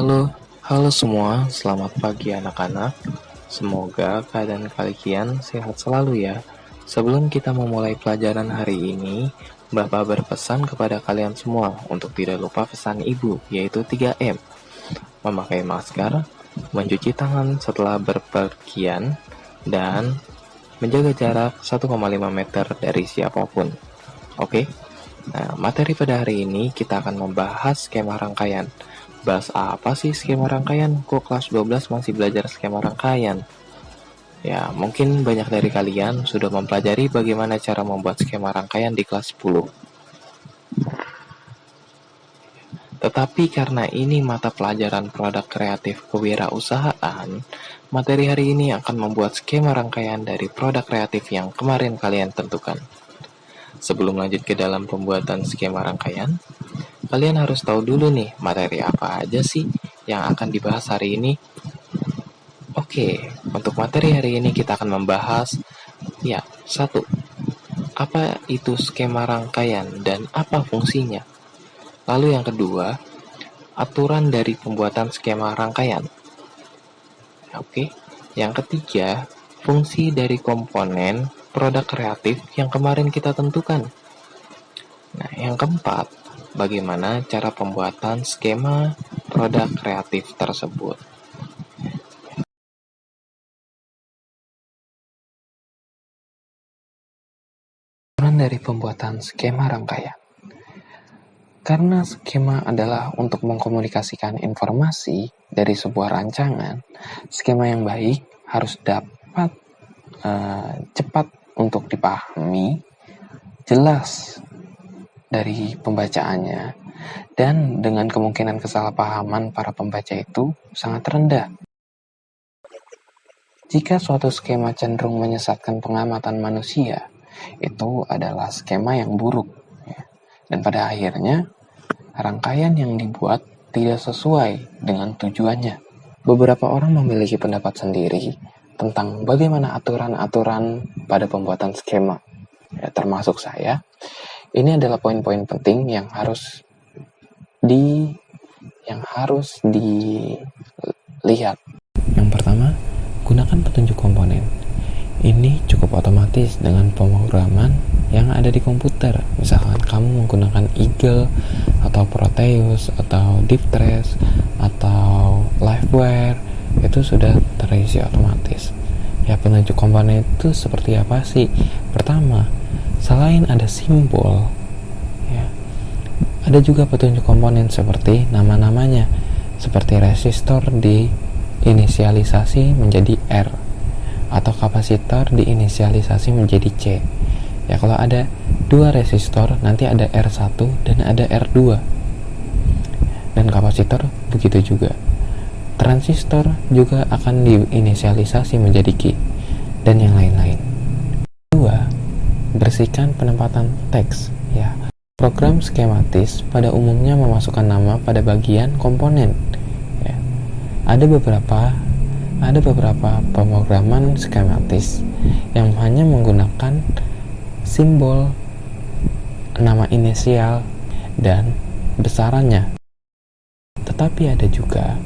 Halo semua, selamat pagi anak-anak. Semoga keadaan kalian sehat selalu ya. Sebelum kita memulai pelajaran hari ini, Bapak berpesan kepada kalian semua untuk tidak lupa pesan Ibu, yaitu 3M. Memakai masker, mencuci tangan setelah berpergian, dan menjaga jarak 1,5 meter dari siapapun. Oke? Nah, materi pada hari ini kita akan membahas skema rangkaian. Bahas apa sih skema rangkaian? Kok kelas 12 masih belajar skema rangkaian? Ya, mungkin banyak dari kalian sudah mempelajari bagaimana cara membuat skema rangkaian di kelas 10. Tetapi karena ini mata pelajaran produk kreatif kewirausahaan, materi hari ini akan membuat skema rangkaian dari produk kreatif yang kemarin kalian tentukan. Sebelum lanjut ke dalam pembuatan skema rangkaian, kalian harus tahu dulu nih materi apa aja sih yang akan dibahas hari ini. Oke, untuk materi hari ini kita akan membahas 1. Apa itu skema rangkaian dan apa fungsinya? Lalu yang kedua, aturan dari pembuatan skema rangkaian. Oke, yang ketiga, fungsi dari komponen produk kreatif yang kemarin kita tentukan. Nah, yang keempat, bagaimana cara pembuatan skema produk kreatif tersebut. Aturan dari pembuatan skema rangkaian. Karena skema adalah untuk mengkomunikasikan informasi dari sebuah rancangan, skema yang baik harus dapat cepat untuk dipahami, jelas dari pembacaannya, dan dengan kemungkinan kesalahpahaman para pembaca itu sangat rendah. Jika suatu skema cenderung menyesatkan pengamatan manusia, itu adalah skema yang buruk. Dan pada akhirnya, rangkaian yang dibuat tidak sesuai dengan tujuannya. Beberapa orang memiliki pendapat sendiri tentang bagaimana aturan-aturan pada pembuatan skema, termasuk saya. Ini adalah poin-poin penting yang harus dilihat. Yang pertama, gunakan petunjuk komponen. Ini cukup otomatis dengan pemrograman yang ada di komputer. Misalkan kamu menggunakan Eagle atau Proteus atau Deeptrace atau Liveware, itu sudah terisi otomatis. Ya, petunjuk komponen itu seperti apa sih? Pertama, selain ada simbol, ada juga petunjuk komponen seperti nama-namanya, seperti resistor diinisialisasi menjadi R, atau kapasitor diinisialisasi menjadi C. Ya, kalau ada 2 resistor, nanti ada R1 dan ada R2. Dan kapasitor begitu juga. Transistor juga akan diinisialisasi menjadi Q, dan yang lain-lain. 2. Bersihkan penempatan teks. Ya, program skematis pada umumnya memasukkan nama pada bagian komponen. Ya, ada beberapa pemrograman skematis yang hanya menggunakan simbol nama inisial dan besarannya. Tetapi ada juga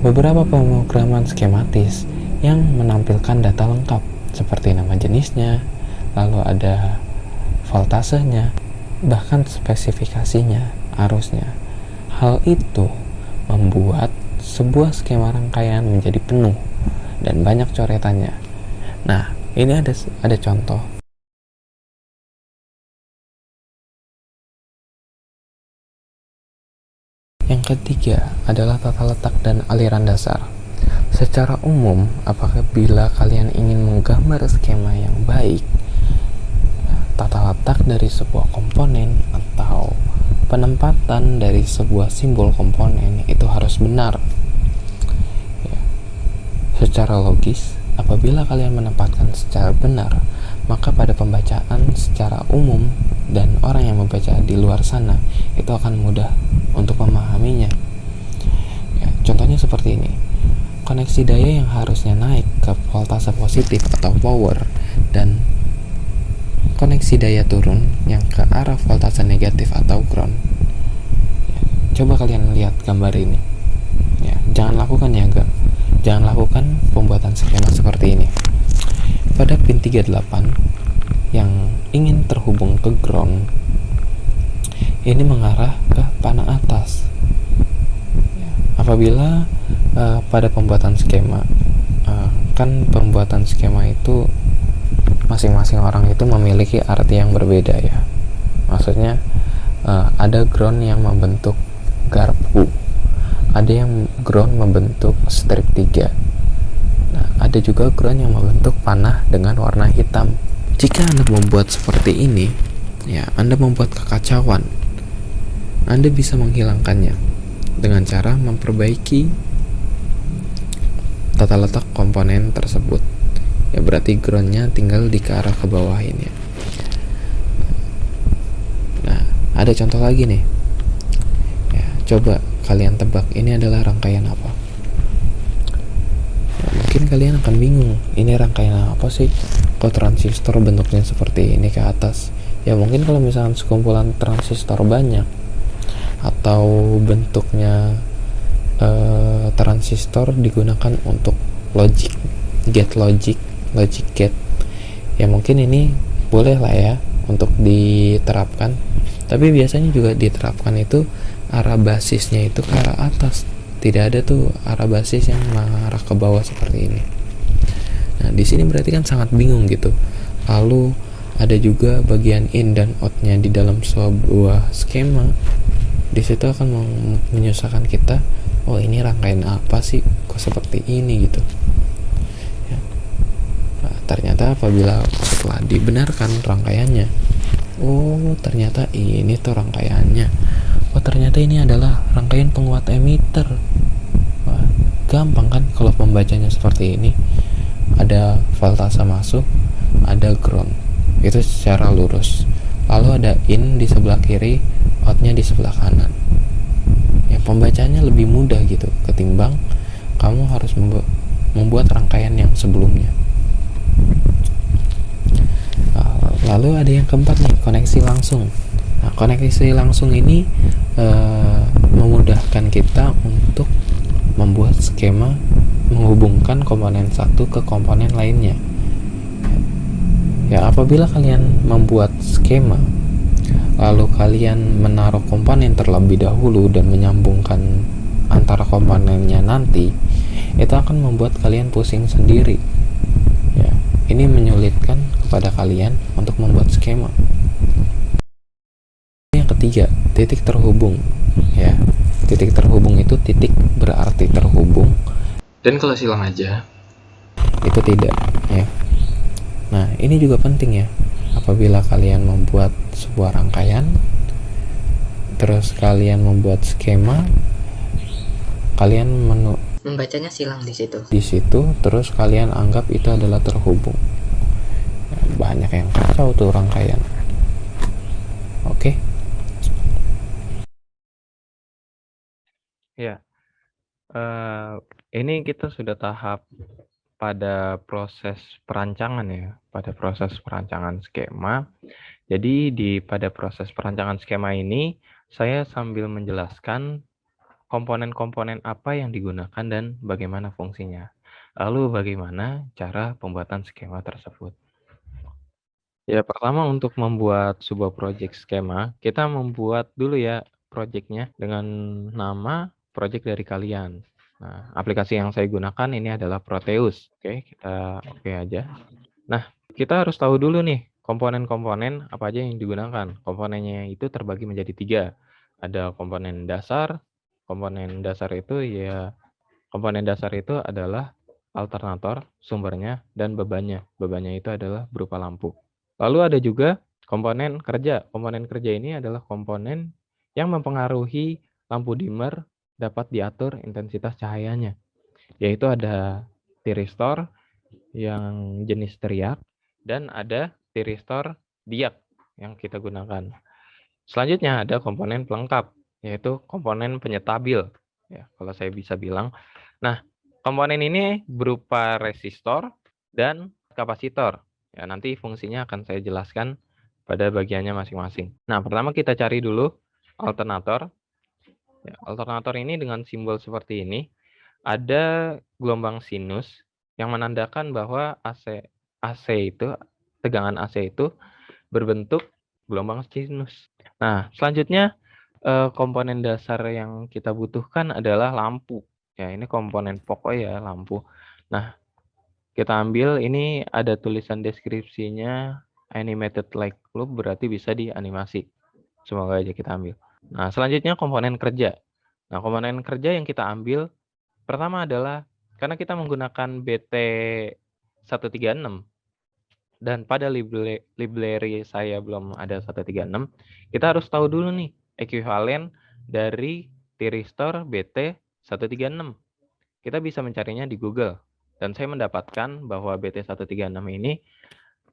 beberapa pemrograman skematis yang menampilkan data lengkap seperti nama jenisnya, lalu ada voltasenya, bahkan spesifikasinya, arusnya. Hal itu membuat sebuah skema rangkaian menjadi penuh dan banyak coretannya. Nah, ini ada contoh. Yang ketiga adalah tata letak dan aliran dasar. Secara umum, apabila kalian ingin menggambar skema yang baik, tata letak dari sebuah komponen atau penempatan dari sebuah simbol komponen itu harus benar. Secara logis, apabila kalian menempatkan secara benar, maka pada pembacaan secara umum dan orang yang membaca di luar sana itu akan mudah untuk memahaminya. Contohnya seperti ini. Koneksi daya yang harusnya naik ke voltase positif atau power, dan koneksi daya turun yang ke arah voltase negatif atau ground. Coba kalian lihat gambar ini. jangan lakukan ya, enggak. Jangan lakukan pembuatan skema seperti ini. Pada pin 38 yang ingin terhubung ke ground, ini mengarah ke panah atas. Apabila pada pembuatan skema, kan pembuatan skema itu masing-masing orang itu memiliki arti yang berbeda ya. Maksudnya ada ground yang membentuk garpu, ada yang ground membentuk strip 3. Nah, ada juga ground yang membentuk panah dengan warna hitam. Jika Anda membuat seperti ini, ya, Anda membuat kekacauan. Anda bisa menghilangkannya dengan cara memperbaiki tata letak komponen tersebut. Ya, berarti groundnya tinggal di ke arah ke bawah ini. Nah, ada contoh lagi nih. Ya, coba kalian tebak ini adalah rangkaian apa? Ya, mungkin kalian akan bingung, ini rangkaian apa sih? Kok transistor bentuknya seperti ini ke atas? Ya mungkin kalau misalkan sekumpulan transistor banyak, atau bentuknya transistor digunakan untuk logic gate, ya mungkin ini boleh lah ya untuk diterapkan. Tapi biasanya juga diterapkan itu arah basisnya itu ke arah atas, tidak ada tuh arah basis yang mengarah ke bawah seperti ini. Nah, di sini berarti kan sangat bingung gitu. Lalu ada juga bagian in dan outnya di dalam sebuah skema. Di situ akan menyusahkan kita. Oh, ini rangkaian apa sih? Kok seperti ini gitu. Ya. Nah, ternyata apabila setelah dibenarkan rangkaiannya, oh ternyata ini tuh rangkaiannya. Oh ternyata ini adalah rangkaian penguat emitter. Wah, gampang kan kalau pembacanya seperti ini. Ada voltase masuk, ada ground, itu secara lurus. Lalu ada in di sebelah kiri, outnya di sebelah kanan. Ya, pembacanya lebih mudah gitu ketimbang kamu harus membuat rangkaian yang sebelumnya. Lalu ada yang keempat nih, koneksi langsung. Nah, koneksi langsung ini memudahkan kita untuk membuat skema menghubungkan komponen satu ke komponen lainnya. Ya, apabila kalian membuat skema lalu kalian menaruh komponen terlebih dahulu dan menyambungkan antara komponennya nanti, itu akan membuat kalian pusing sendiri. Ya, ini menyulitkan kepada kalian untuk membuat skema. Yang ketiga, titik terhubung. Ya, titik terhubung itu titik berarti terhubung, dan kalau silang aja itu tidak ya. Nah, ini juga penting ya. Apabila kalian membuat sebuah rangkaian, terus kalian membuat skema, kalian membacanya silang di situ. Terus kalian anggap itu adalah terhubung. Banyak yang kacau tuh rangkaian. Oke. Ya. Ini kita sudah tahap pada proses perancangan ya, pada proses perancangan skema. Jadi pada proses perancangan skema ini, saya sambil menjelaskan komponen-komponen apa yang digunakan dan bagaimana fungsinya. Lalu bagaimana cara pembuatan skema tersebut. Ya, pertama untuk membuat sebuah project skema, kita membuat dulu ya projectnya dengan nama project dari kalian. Nah, aplikasi yang saya gunakan ini adalah Proteus. Oke, kita oke aja. Nah, kita harus tahu dulu nih komponen-komponen apa aja yang digunakan. Komponennya itu terbagi menjadi 3. Ada komponen dasar. Komponen dasar itu adalah alternator, sumbernya, dan bebannya. Bebannya itu adalah berupa lampu. Lalu ada juga komponen kerja. Komponen kerja ini adalah komponen yang mempengaruhi lampu dimmer dapat diatur intensitas cahayanya. Yaitu ada tiristor yang jenis teriak dan ada tiristor diak yang kita gunakan. Selanjutnya ada komponen pelengkap, yaitu komponen penyetabil. Ya, kalau saya bisa bilang. Nah, komponen ini berupa resistor dan kapasitor. Ya, nanti fungsinya akan saya jelaskan pada bagiannya masing-masing. Nah, pertama kita cari dulu alternator. Ya, alternator ini dengan simbol seperti ini. ada gelombang sinus yang menandakan bahwa AC itu, tegangan AC itu berbentuk gelombang sinus. Nah, selanjutnya komponen dasar yang kita butuhkan adalah lampu. Ya, ini komponen pokok ya, lampu. Nah, kita ambil, ini ada tulisan deskripsinya, animated light bulb berarti bisa dianimasi. Semoga aja kita ambil. Nah, selanjutnya komponen kerja. Nah, komponen kerja yang kita ambil pertama adalah karena kita menggunakan BT136 dan pada library saya belum ada 136, kita harus tahu dulu nih ekuivalen dari thyristor BT136. Kita bisa mencarinya di Google. Dan saya mendapatkan bahwa BT136 ini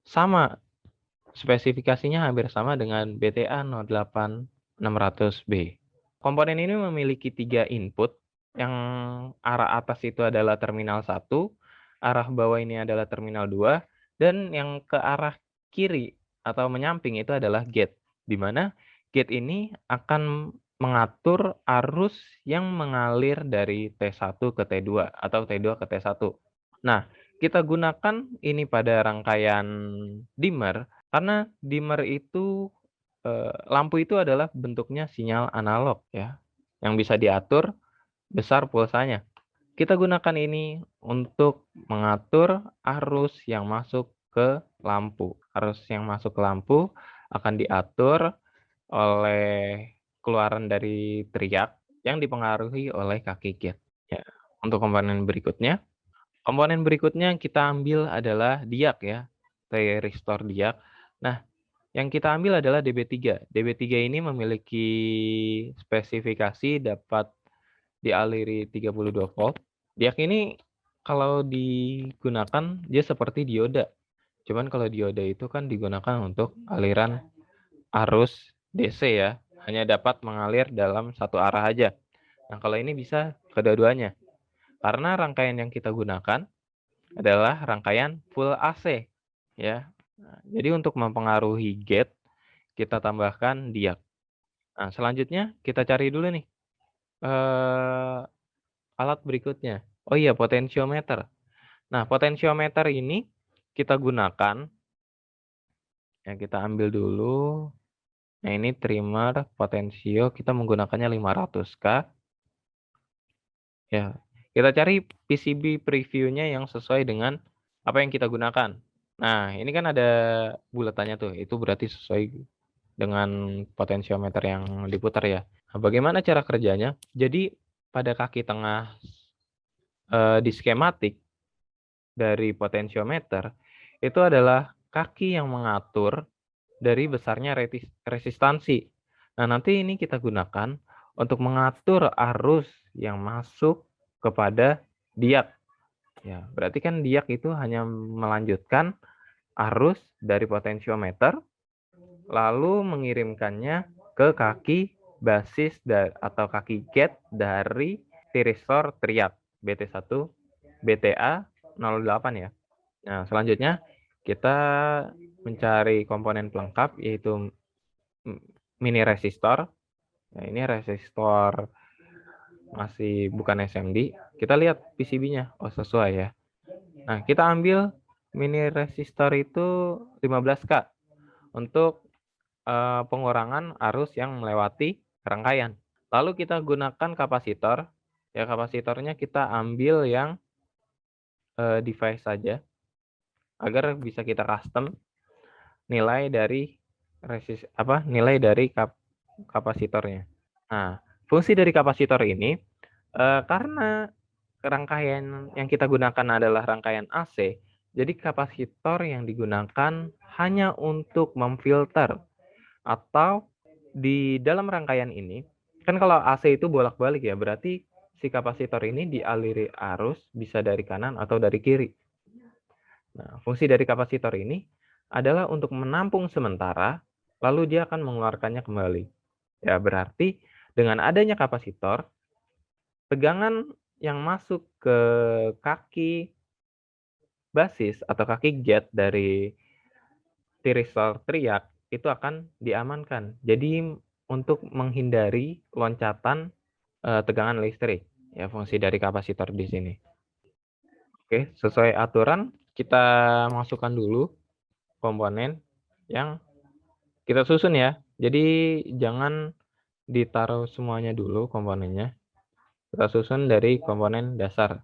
sama, spesifikasinya hampir sama dengan BTA 08600B. Komponen ini memiliki 3 input, yang arah atas itu adalah terminal 1, arah bawah ini adalah terminal 2, dan yang ke arah kiri atau menyamping itu adalah gate, di mana gate ini akan mengatur arus yang mengalir dari T1 ke T2 atau T2 ke T1. Nah, kita gunakan ini pada rangkaian dimmer karena dimmer itu lampu itu adalah bentuknya sinyal analog ya, yang bisa diatur besar pulsanya. Kita gunakan ini untuk mengatur arus yang masuk ke lampu. Arus yang masuk ke lampu akan diatur oleh keluaran dari teriak yang dipengaruhi oleh kaki gate. Ya, untuk komponen berikutnya kita ambil adalah diak ya, thyristor diak. Nah, yang kita ambil adalah DB3. DB3 ini memiliki spesifikasi dapat dialiri 32 volt. Diak ini kalau digunakan dia seperti dioda. Cuman kalau dioda itu kan digunakan untuk aliran arus DC ya, hanya dapat mengalir dalam satu arah aja. Nah, kalau ini bisa kedua-duanya. Karena rangkaian yang kita gunakan adalah rangkaian full AC ya. Nah, jadi untuk mempengaruhi gate kita tambahkan diak. Nah, selanjutnya kita cari dulu nih alat berikutnya. Oh iya, potensiometer. Nah, potensiometer ini kita gunakan, ya kita ambil dulu. Nah, ini trimmer potensio, kita menggunakannya 500K. Ya, kita cari PCB previewnya yang sesuai dengan apa yang kita gunakan. Nah, ini kan ada bulatannya tuh, itu berarti sesuai dengan potensiometer yang diputar ya. Nah, bagaimana cara kerjanya? Jadi pada kaki tengah di skematik dari potensiometer itu adalah kaki yang mengatur dari besarnya resistansi. Nah, nanti ini kita gunakan untuk mengatur arus yang masuk kepada diak. Ya, berarti kan diak itu hanya melanjutkan arus dari potensiometer lalu mengirimkannya ke kaki basis atau kaki gate dari thyristor triad BT1 BTA 08 ya. Nah, selanjutnya kita mencari komponen pelengkap yaitu mini resistor. Nah, ini resistor masih bukan SMD. Kita lihat PCB-nya. Oh, sesuai ya. Nah, kita ambil mini resistor itu 15K untuk pengurangan arus yang melewati rangkaian. Lalu kita gunakan kapasitor. Ya, kapasitornya kita ambil yang device saja agar bisa kita custom nilai dari nilai dari kapasitornya. Nah, fungsi dari kapasitor ini karena rangkaian yang kita gunakan adalah rangkaian AC, jadi kapasitor yang digunakan hanya untuk memfilter atau di dalam rangkaian ini, kan kalau AC itu bolak-balik ya, berarti si kapasitor ini dialiri arus bisa dari kanan atau dari kiri. Nah, fungsi dari kapasitor ini adalah untuk menampung sementara, lalu dia akan mengeluarkannya kembali. Ya, berarti dengan adanya kapasitor, tegangan yang masuk ke kaki basis atau kaki gate dari thyristor triad itu akan diamankan. Jadi untuk menghindari loncatan tegangan listrik. ya fungsi dari kapasitor di sini. Oke, sesuai aturan kita masukkan dulu komponen yang kita susun ya. Jadi jangan ditaruh semuanya dulu komponennya. Kita susun dari komponen dasar.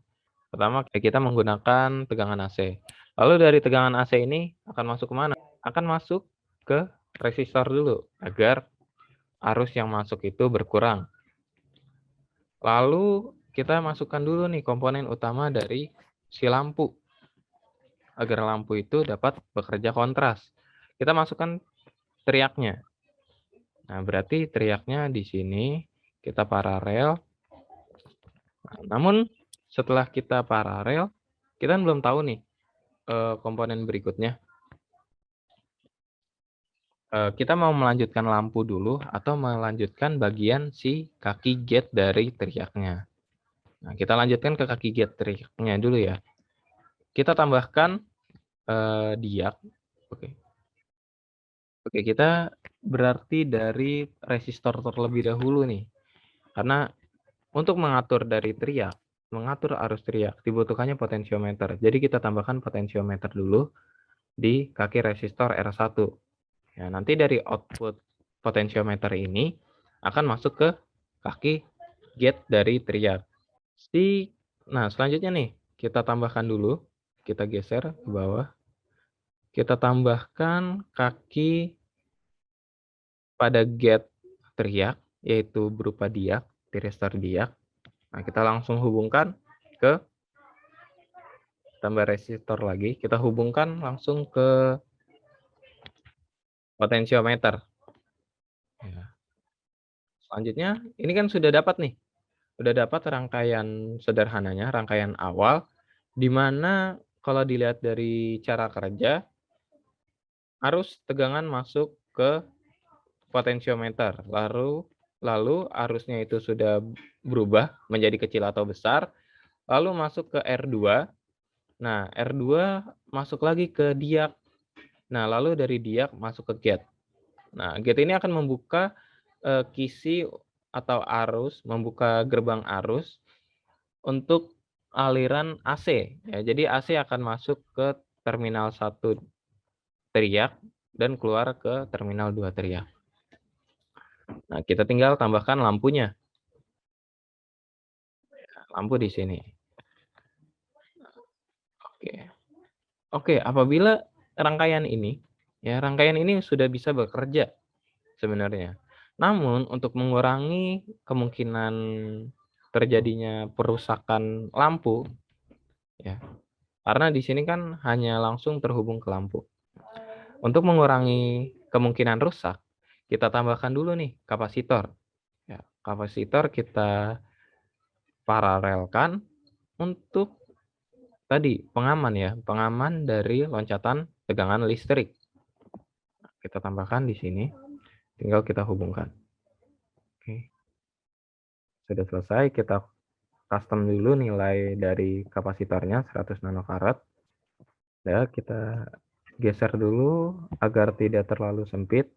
Pertama kita menggunakan tegangan AC. Lalu dari tegangan AC ini akan masuk ke mana? Akan masuk ke resistor dulu agar arus yang masuk itu berkurang. Lalu kita masukkan dulu nih komponen utama dari si lampu agar lampu itu dapat bekerja kontras. Kita masukkan teriaknya. Nah, berarti teriaknya di sini kita paralel. Nah, namun setelah kita paralel, kita kan belum tahu nih komponen berikutnya. Kita mau melanjutkan lampu dulu atau melanjutkan bagian si kaki gate dari teriaknya. Nah, kita lanjutkan ke kaki gate teriaknya dulu ya. Kita tambahkan diak. Oke, kita berarti dari resistor terlebih dahulu nih. Karena untuk mengatur dari teriak, mengatur arus teriak dibutuhkannya potensiometer. Jadi kita tambahkan potensiometer dulu di kaki resistor R1. Ya, nanti dari output potensiometer ini akan masuk ke kaki gate dari teriak. Nah, selanjutnya nih, kita tambahkan dulu, kita geser ke bawah. Kita tambahkan kaki pada gate teriak, yaitu berupa diak, tiristor diak. Nah, kita langsung hubungkan ke tambah resistor lagi, kita hubungkan langsung ke potensiometer. Ya. Selanjutnya, ini kan sudah dapat nih, sudah dapat rangkaian sederhananya, rangkaian awal, di mana kalau dilihat dari cara kerja, arus tegangan masuk ke potensiometer, lalu arusnya itu sudah berubah menjadi kecil atau besar, lalu masuk ke R2. Nah, R2 masuk lagi ke diak. Nah, lalu dari diak masuk ke gate. Nah, gate ini akan membuka kisi atau arus, membuka gerbang arus untuk aliran AC. Ya, jadi AC akan masuk ke terminal 1 teriak dan keluar ke terminal 2 teriak. Nah, kita tinggal tambahkan lampunya. Lampu di sini. Oke. Oke, apabila rangkaian ini sudah bisa bekerja sebenarnya. Namun untuk mengurangi kemungkinan terjadinya perusakan lampu ya. Karena di sini kan hanya langsung terhubung ke lampu. Untuk mengurangi kemungkinan rusak, kita tambahkan dulu nih kapasitor. Ya, kapasitor kita paralelkan untuk tadi pengaman dari loncatan tegangan listrik. Kita tambahkan di sini, tinggal kita hubungkan. Oke. Sudah selesai, kita custom dulu nilai dari kapasitornya 100 nanofarad. Ya, kita geser dulu agar tidak terlalu sempit.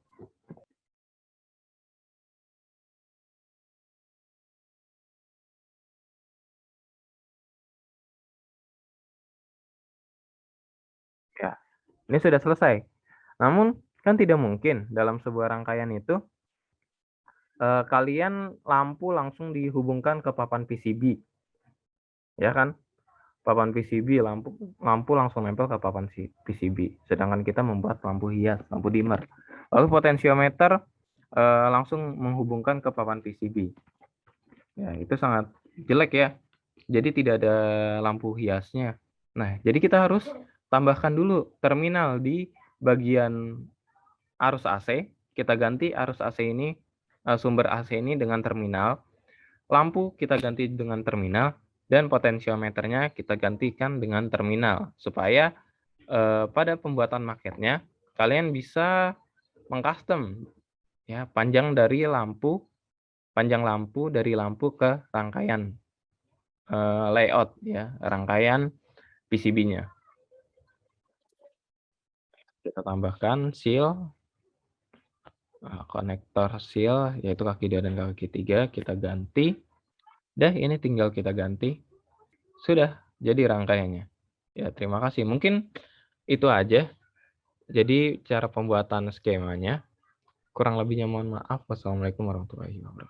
Ya, ini sudah selesai. Namun kan tidak mungkin dalam sebuah rangkaian itu kalian lampu langsung dihubungkan ke papan PCB. Ya kan? Papan PCB, lampu langsung nempel ke papan PCB. Sedangkan kita membuat lampu hias, lampu dimmer. Lalu potensiometer langsung menghubungkan ke papan PCB. Ya, itu sangat jelek ya. Jadi tidak ada lampu hiasnya. Nah, jadi kita harus tambahkan dulu terminal di bagian arus AC. Kita ganti arus AC ini, sumber AC ini dengan terminal. Lampu kita ganti dengan terminal. Dan potensiometernya kita gantikan dengan terminal. Supaya pada pembuatan maketnya, kalian bisa mengcustom ya, panjang lampu dari lampu ke rangkaian layout ya, rangkaian PCB-nya. Kita tambahkan seal, konektor seal yaitu kaki 2 dan kaki 3 kita ganti Dah, ini tinggal kita ganti. Sudah jadi rangkaiannya. Ya, terima kasih. Mungkin itu aja. Jadi cara pembuatan skemanya. Kurang lebihnya mohon maaf. Wassalamualaikum warahmatullahi wabarakatuh.